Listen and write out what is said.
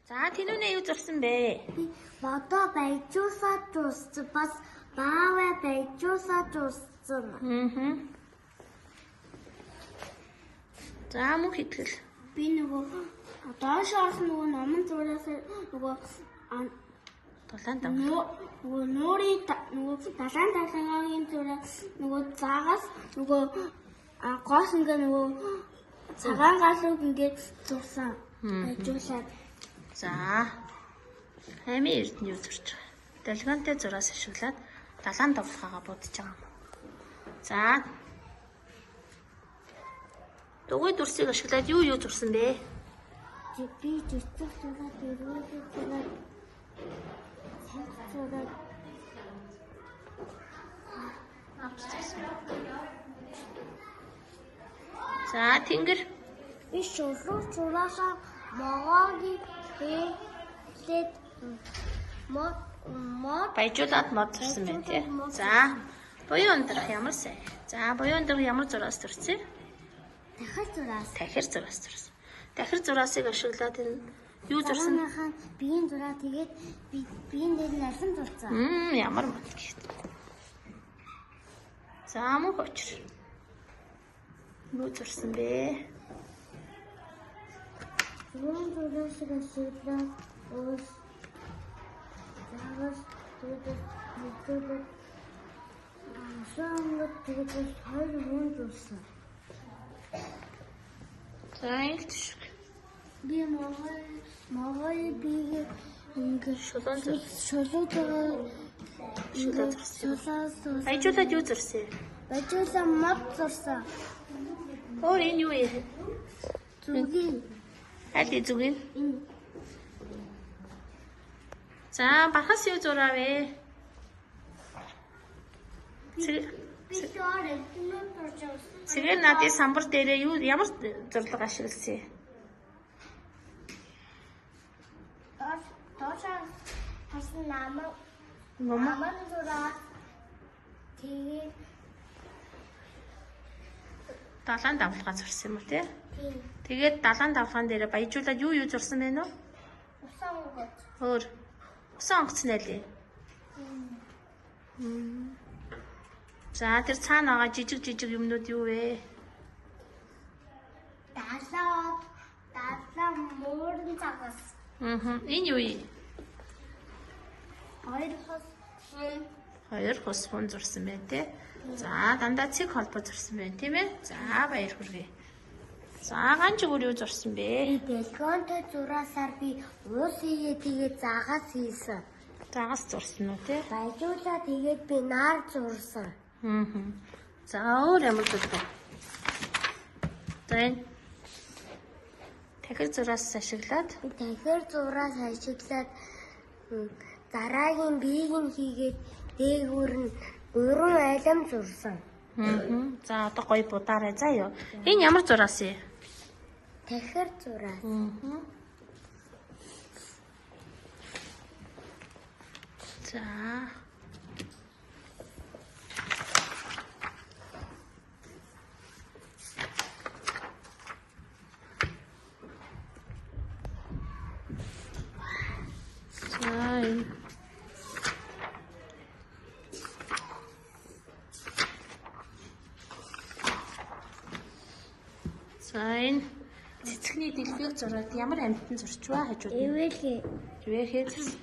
За тэнүүнээ юу зурсан бэ? Одоо баяжуулаад дууссан. Бас бааваа баяжуулаад дууссан. За мөн хэтгэл. Би нөгөө доошоос нөгөө номон зураас нөгөө Дулаан дав. нөгөө нуурын нөгөө далайн талаагийн зураа нөгөө заагаас нөгөө гоос ингээ нөгөө цагаан галууд ингээ зурсан. Баяжуулаад. За. Хами эрдэнэ юу зурж байгаа. Долгионтой зураас ашиглаад далаан давлгаагаа будаж байгаа юм. За. Дугуй дүрсийг ашиглаад юу зурсан бэ? Би жижиг зураг дөрвөлж зураг цанц зураг За тэнгэр. би шулуур зураасаа могоогийн хэлээд мод Баяжуулаад мод зурсан байна тий. За. Буян ундрах ямар сайн. За буян ундрах ямар зураас зурсан? дахиад зураас. Тахир зураас зурсан. Тахир зураасыг ашиглаад энэ юу зурсан? Дарааныхаа биеийн зураа тэгээд биеийн дээр насан зурсан. Ямар мод гэхт. За мөн хочр. Юу зурсан бэ? Зургийн зураасыг ашиглаад уус загас тэгээд асаангад тэгээд хоёр хүн зурсан. За илтшг. Би могой биеийг ингээд Шулуун зурсан. шулууд зурсан. Баяжуулаад юу зурсан? Баяжуулаа мод зурсан. Өөр энэ юу юм? Зүгийн Аль зүгийн? За бахас юу зураа вэ? Цэгээр наадын самбар дээрээ ямар зурлага ашигласан? Тоошаа хасан намаа Мама зураа тэгээд далаан давлгаа зурсан юм уу те? Тэгээд далаан давлгаан дээрээ баяжуулаад юу зурсан бэ нөө? усан гот. Өөр. Усан онгоцны аль? За тэр цаана байгаа жижиг юмнууд юу вэ? Далаа муурын цагаас. Энэ юу юм? Хоёр хос хүн зурсан байна те. За дандаа цэг холбоо зурсан байна тийм ээ. За баяр хүргэе. За ганч өөр юу зурсан бэ? Дэлгөөнтэй зураасаар би уус хийгээ тэгээд загас хийсэн. Загас зурсан уу те? Баяжуулаа тэгээд би нар зурсан. За өөр ямар зурсан? За энэ тахир зураас ашиглаад Тахир зураас ашиглаад дараагийн биеийг нь хийгээд дээгүүр нь уран алим зурсан. За одоо гоё будаарай заа ёо. Энэ ямар зураас юм? Тахир зураас. За. За энэ цэцэгний дэлбэг зураад ямар амьтан зурч ба хажууд нь? Эвэлээ. Эвэхээ зурсан.